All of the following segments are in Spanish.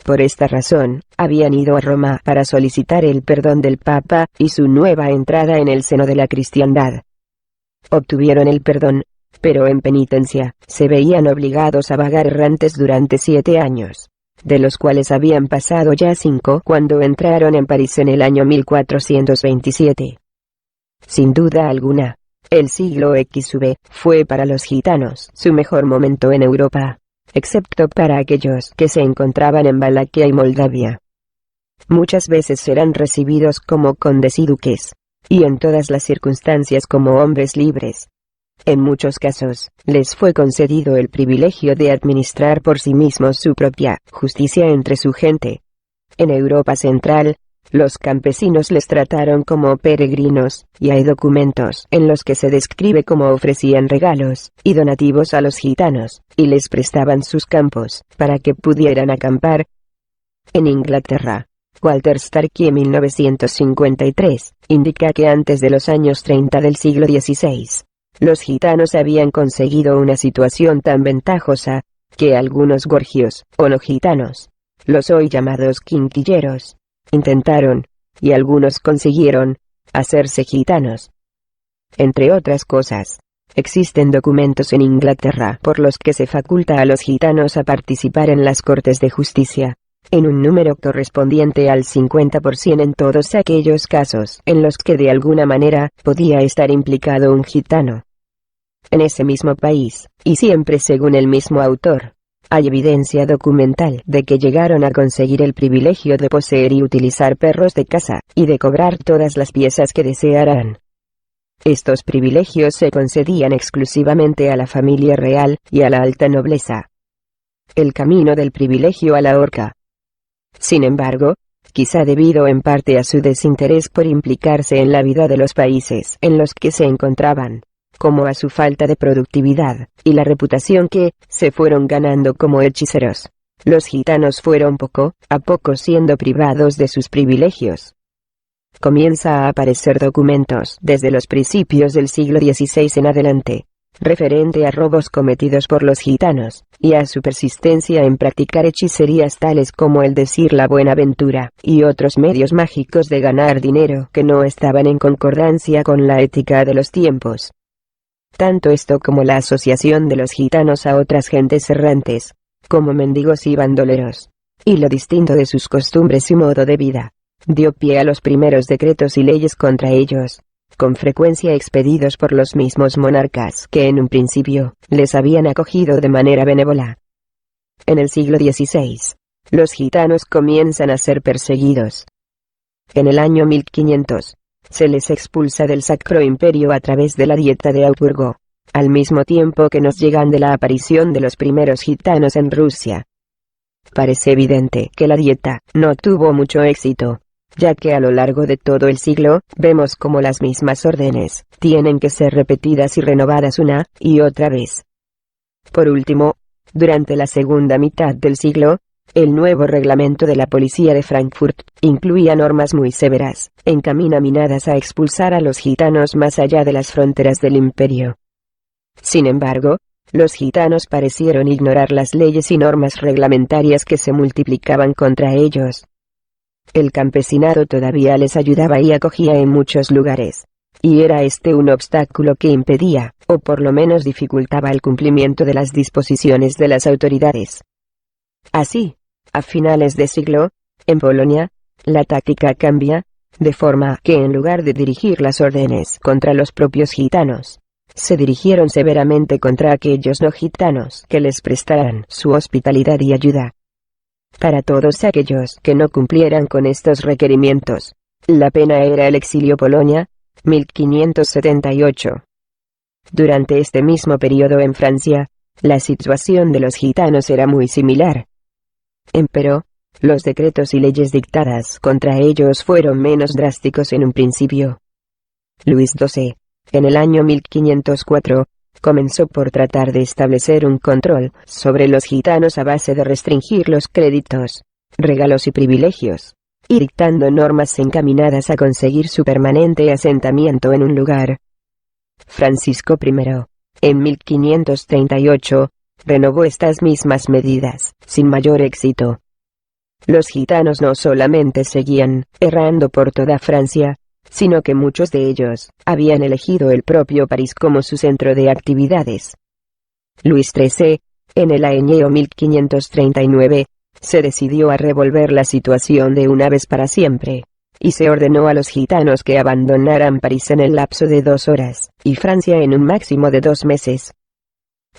Por esta razón, habían ido a Roma para solicitar el perdón del Papa y su nueva entrada en el seno de la cristiandad. Obtuvieron el perdón, pero en penitencia, se veían obligados a vagar errantes durante 7 años, de los cuales habían pasado ya 5 cuando entraron en París en el año 1427. Sin duda alguna, el siglo XV fue para los gitanos su mejor momento en Europa, excepto para aquellos que se encontraban en Valaquia y Moldavia. Muchas veces eran recibidos como condes y duques, y en todas las circunstancias como hombres libres. En muchos casos, les fue concedido el privilegio de administrar por sí mismos su propia justicia entre su gente. En Europa Central, los campesinos les trataron como peregrinos, y hay documentos en los que se describe cómo ofrecían regalos y donativos a los gitanos, y les prestaban sus campos, para que pudieran acampar. En Inglaterra, Walter Starkie en 1953, indica que antes de los años 30 del siglo XVI, los gitanos habían conseguido una situación tan ventajosa, que algunos gorgios, o no gitanos, los hoy llamados quinquilleros, intentaron, y algunos consiguieron, hacerse gitanos. Entre otras cosas, existen documentos en Inglaterra por los que se faculta a los gitanos a participar en las cortes de justicia, en un número correspondiente al 50% en todos aquellos casos en los que de alguna manera podía estar implicado un gitano. En ese mismo país, y siempre según el mismo autor, hay evidencia documental de que llegaron a conseguir el privilegio de poseer y utilizar perros de caza, y de cobrar todas las piezas que desearan. Estos privilegios se concedían exclusivamente a la familia real y a la alta nobleza. El camino del privilegio a la horca. Sin embargo, quizá debido en parte a su desinterés por implicarse en la vida de los países en los que se encontraban, como a su falta de productividad, y la reputación que se fueron ganando como hechiceros, los gitanos fueron poco a poco siendo privados de sus privilegios. Comienza a aparecer documentos desde los principios del siglo XVI en adelante, referente a robos cometidos por los gitanos, y a su persistencia en practicar hechicerías tales como el decir la buenaventura, y otros medios mágicos de ganar dinero que no estaban en concordancia con la ética de los tiempos. Tanto esto como la asociación de los gitanos a otras gentes errantes, como mendigos y bandoleros, y lo distinto de sus costumbres y modo de vida, dio pie a los primeros decretos y leyes contra ellos, con frecuencia expedidos por los mismos monarcas que en un principio les habían acogido de manera benévola. En el siglo XVI, los gitanos comienzan a ser perseguidos. En el año 1500, se les expulsa del Sacro Imperio a través de la Dieta de Augsburgo, al mismo tiempo que nos llegan de la aparición de los primeros gitanos en Rusia. Parece evidente que la Dieta no tuvo mucho éxito, ya que a lo largo de todo el siglo, vemos como las mismas órdenes tienen que ser repetidas y renovadas una y otra vez. Por último, durante la segunda mitad del siglo, el nuevo reglamento de la policía de Frankfurt incluía normas muy severas, encaminadas a expulsar a los gitanos más allá de las fronteras del imperio. Sin embargo, los gitanos parecieron ignorar las leyes y normas reglamentarias que se multiplicaban contra ellos. El campesinado todavía les ayudaba y acogía en muchos lugares, y era este un obstáculo que impedía, o por lo menos dificultaba el cumplimiento de las disposiciones de las autoridades. Así, a finales de siglo, en Polonia, la táctica cambia, de forma que en lugar de dirigir las órdenes contra los propios gitanos, se dirigieron severamente contra aquellos no gitanos que les prestaran su hospitalidad y ayuda. Para todos aquellos que no cumplieran con estos requerimientos, la pena era el exilio. Polonia, 1578. Durante este mismo periodo en Francia, la situación de los gitanos era muy similar. Empero, los decretos y leyes dictadas contra ellos fueron menos drásticos en un principio. Luis XII, en el año 1504, comenzó por tratar de establecer un control sobre los gitanos a base de restringir los créditos, regalos y privilegios, y dictando normas encaminadas a conseguir su permanente asentamiento en un lugar. Francisco I, en 1538, renovó estas mismas medidas, sin mayor éxito. Los gitanos no solamente seguían errando por toda Francia, sino que muchos de ellos habían elegido el propio París como su centro de actividades. Luis XIII, en el año 1539, se decidió a revolver la situación de una vez para siempre, y se ordenó a los gitanos que abandonaran París en el lapso de 2 horas, y Francia en un máximo de 2 meses.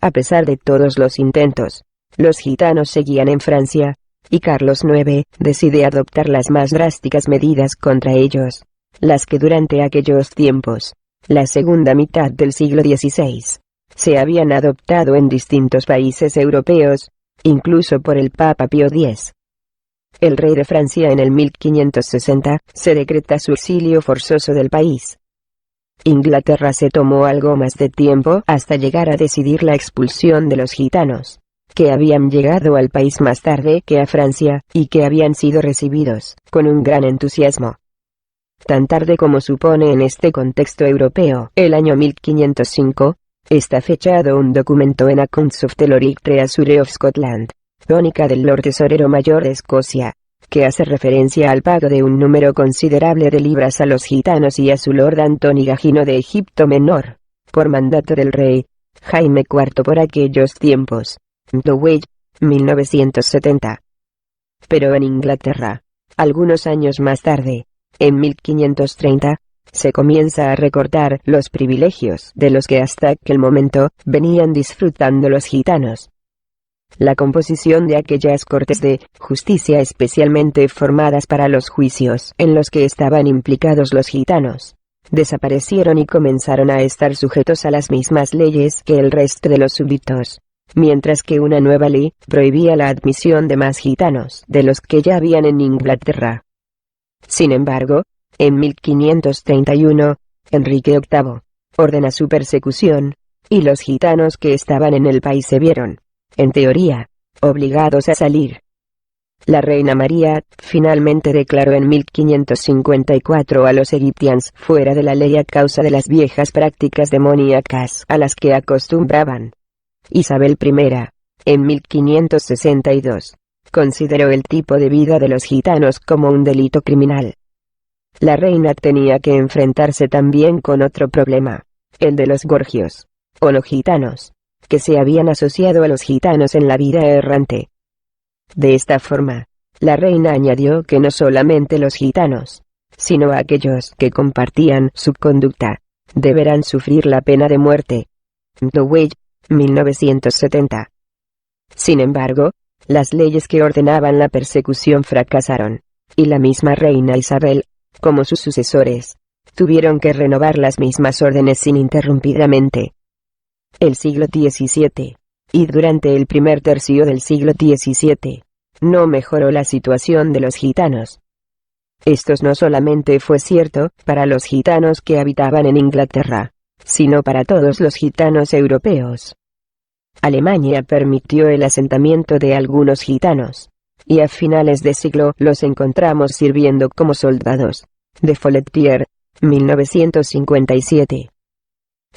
A pesar de todos los intentos, los gitanos seguían en Francia, y Carlos IX decide adoptar las más drásticas medidas contra ellos, las que durante aquellos tiempos, la segunda mitad del siglo XVI, se habían adoptado en distintos países europeos, incluso por el Papa Pío X. El rey de Francia en el 1560 se decreta su exilio forzoso del país. Inglaterra se tomó algo más de tiempo hasta llegar a decidir la expulsión de los gitanos, que habían llegado al país más tarde que a Francia, y que habían sido recibidos con un gran entusiasmo. Tan tarde como supone en este contexto europeo, el año 1505, está fechado un documento en Accounts of the Lord Treasury of Scotland, crónica del Lord Tesorero Mayor de Escocia, que hace referencia al pago de un número considerable de libras a los gitanos y a su Lord Antoni Gagino de Egipto Menor, por mandato del rey Jaime IV por aquellos tiempos. Dowey, 1970. Pero en Inglaterra, algunos años más tarde, en 1530, se comienza a recortar los privilegios de los que hasta aquel momento venían disfrutando los gitanos. La composición de aquellas cortes de justicia especialmente formadas para los juicios en los que estaban implicados los gitanos, desaparecieron y comenzaron a estar sujetos a las mismas leyes que el resto de los súbditos, mientras que una nueva ley prohibía la admisión de más gitanos de los que ya habían en Inglaterra. Sin embargo, en 1531, Enrique VIII ordena su persecución, y los gitanos que estaban en el país se vieron, en teoría, obligados a salir. La reina María finalmente declaró en 1554 a los egipcians fuera de la ley a causa de las viejas prácticas demoníacas a las que acostumbraban. Isabel I, en 1562, consideró el tipo de vida de los gitanos como un delito criminal. La reina tenía que enfrentarse también con otro problema, el de los gorgios, o no gitanos, que se habían asociado a los gitanos en la vida errante. De esta forma, la reina añadió que no solamente los gitanos, sino aquellos que compartían su conducta, deberán sufrir la pena de muerte. Dowey, 1970. Sin embargo, las leyes que ordenaban la persecución fracasaron, y la misma reina Isabel, como sus sucesores, tuvieron que renovar las mismas órdenes ininterrumpidamente. El siglo XVII, y durante el primer tercio del siglo XVII, no mejoró la situación de los gitanos. Esto no solamente fue cierto para los gitanos que habitaban en Inglaterra, sino para todos los gitanos europeos. Alemania permitió el asentamiento de algunos gitanos, y a finales de siglo los encontramos sirviendo como soldados. De Folletier, 1957.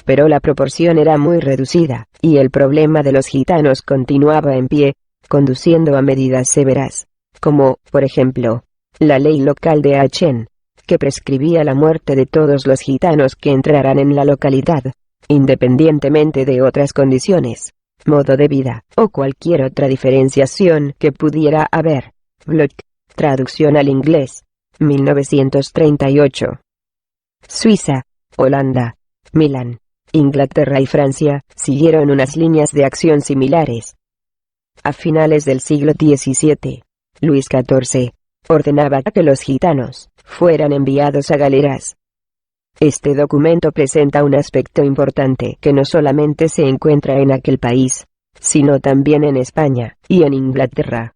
Pero la proporción era muy reducida, y el problema de los gitanos continuaba en pie, conduciendo a medidas severas, como, por ejemplo, la ley local de Aachen, que prescribía la muerte de todos los gitanos que entraran en la localidad, independientemente de otras condiciones, modo de vida, o cualquier otra diferenciación que pudiera haber. Bloch, traducción al inglés, 1938. Suiza, Holanda, Milán, Inglaterra y Francia siguieron unas líneas de acción similares. A finales del siglo XVII, Luis XIV ordenaba que los gitanos fueran enviados a galeras. Este documento presenta un aspecto importante que no solamente se encuentra en aquel país, sino también en España y en Inglaterra.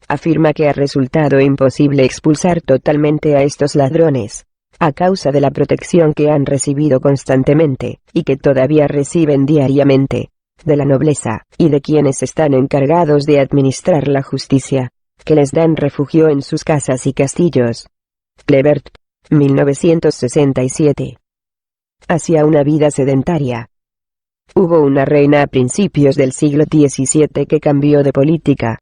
Afirma que ha resultado imposible expulsar totalmente a estos ladrones, a causa de la protección que han recibido constantemente, y que todavía reciben diariamente, de la nobleza, y de quienes están encargados de administrar la justicia, que les dan refugio en sus casas y castillos. Clevert, 1967. Hacia una vida sedentaria. Hubo una reina a principios del siglo XVII que cambió de política.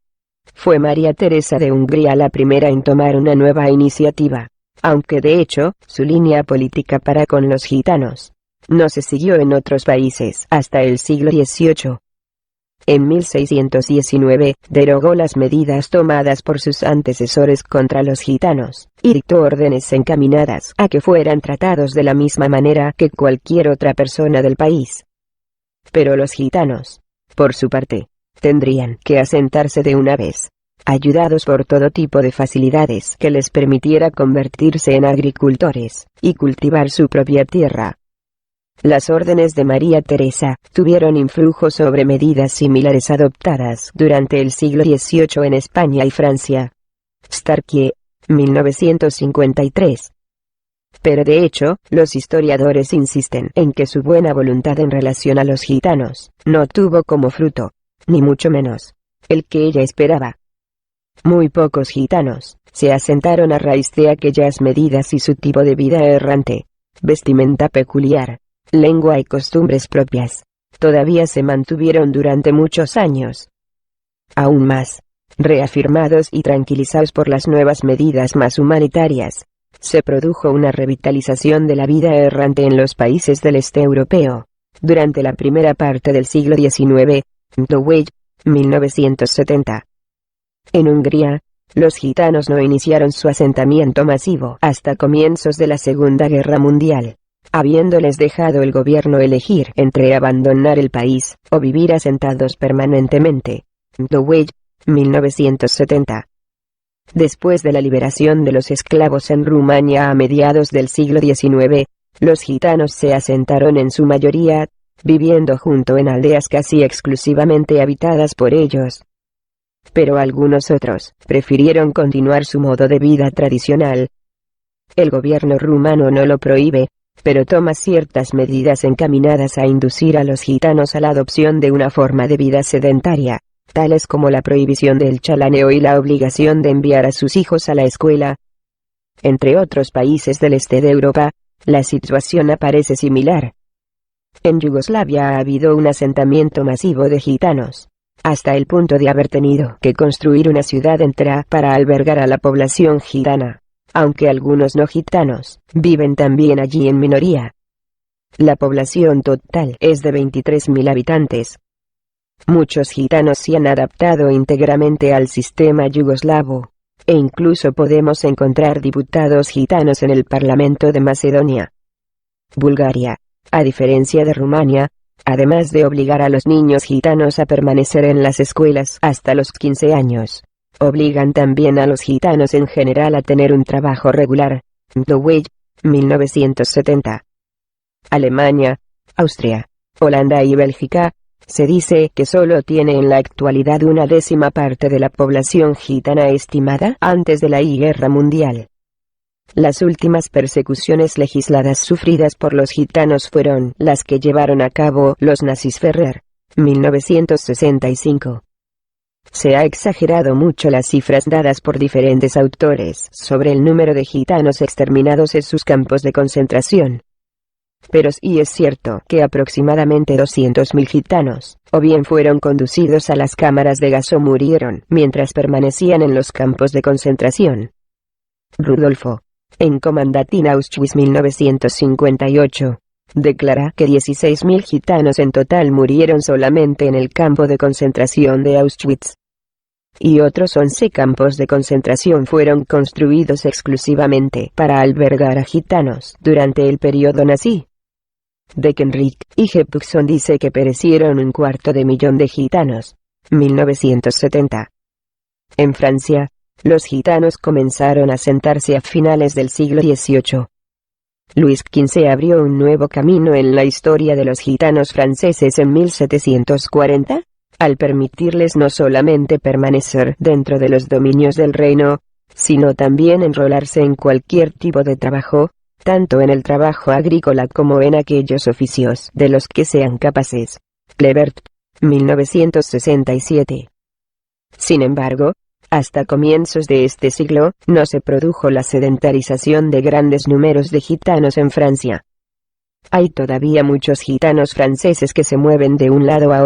Fue María Teresa de Hungría la primera en tomar una nueva iniciativa, aunque de hecho, su línea política para con los gitanos no se siguió en otros países hasta el siglo XVIII. En 1619, derogó las medidas tomadas por sus antecesores contra los gitanos, y dictó órdenes encaminadas a que fueran tratados de la misma manera que cualquier otra persona del país. Pero los gitanos, por su parte, tendrían que asentarse de una vez, ayudados por todo tipo de facilidades que les permitiera convertirse en agricultores, y cultivar su propia tierra. Las órdenes de María Teresa tuvieron influjo sobre medidas similares adoptadas durante el siglo XVIII en España y Francia. Starkie, 1953. Pero de hecho, los historiadores insisten en que su buena voluntad en relación a los gitanos no tuvo como fruto, ni mucho menos, el que ella esperaba. Muy pocos gitanos se asentaron a raíz de aquellas medidas y su tipo de vida errante, vestimenta peculiar, lengua y costumbres propias, todavía se mantuvieron durante muchos años. Aún más, reafirmados y tranquilizados por las nuevas medidas más humanitarias, se produjo una revitalización de la vida errante en los países del este europeo, durante la primera parte del siglo XIX, Dowey, 1970. En Hungría, los gitanos no iniciaron su asentamiento masivo hasta comienzos de la Segunda Guerra Mundial, habiéndoles dejado el gobierno elegir entre abandonar el país o vivir asentados permanentemente. Dowey, 1970. Después de la liberación de los esclavos en Rumania a mediados del siglo XIX, los gitanos se asentaron en su mayoría, viviendo junto en aldeas casi exclusivamente habitadas por ellos. Pero algunos otros prefirieron continuar su modo de vida tradicional. El gobierno rumano no lo prohíbe, pero toma ciertas medidas encaminadas a inducir a los gitanos a la adopción de una forma de vida sedentaria, tales como la prohibición del chalaneo y la obligación de enviar a sus hijos a la escuela. Entre otros países del este de Europa, la situación aparece similar. En Yugoslavia ha habido un asentamiento masivo de gitanos, hasta el punto de haber tenido que construir una ciudad entera para albergar a la población gitana, aunque algunos no gitanos viven también allí en minoría. La población total es de 23.000 habitantes. Muchos gitanos se han adaptado íntegramente al sistema yugoslavo, e incluso podemos encontrar diputados gitanos en el Parlamento de Macedonia. Bulgaria, a diferencia de Rumania, además de obligar a los niños gitanos a permanecer en las escuelas hasta los 15 años, obligan también a los gitanos en general a tener un trabajo regular. Dowey, 1970. Alemania, Austria, Holanda y Bélgica, se dice que solo tiene en la actualidad una décima parte de la población gitana estimada antes de la Guerra Mundial. Las últimas persecuciones legisladas sufridas por los gitanos fueron las que llevaron a cabo los nazis. Ferrer, 1965. Se ha exagerado mucho las cifras dadas por diferentes autores sobre el número de gitanos exterminados en sus campos de concentración. Pero sí es cierto que aproximadamente 200.000 gitanos, o bien fueron conducidos a las cámaras de gas o murieron mientras permanecían en los campos de concentración. Rudolfo, en Komandatin Auschwitz 1958, declara que 16.000 gitanos en total murieron solamente en el campo de concentración de Auschwitz. Y otros 11 campos de concentración fueron construidos exclusivamente para albergar a gitanos durante el periodo nazi. Deckenrick y Jepson dice que perecieron 250.000 de gitanos. 1970. En Francia, los gitanos comenzaron a asentarse a finales del siglo XVIII. Luis XV abrió un nuevo camino en la historia de los gitanos franceses en 1740, al permitirles no solamente permanecer dentro de los dominios del reino, sino también enrolarse en cualquier tipo de trabajo, tanto en el trabajo agrícola como en aquellos oficios de los que sean capaces. Klebert, 1967. Sin embargo, hasta comienzos de este siglo, no se produjo la sedentarización de grandes números de gitanos en Francia. Hay todavía muchos gitanos franceses que se mueven de un lado a otro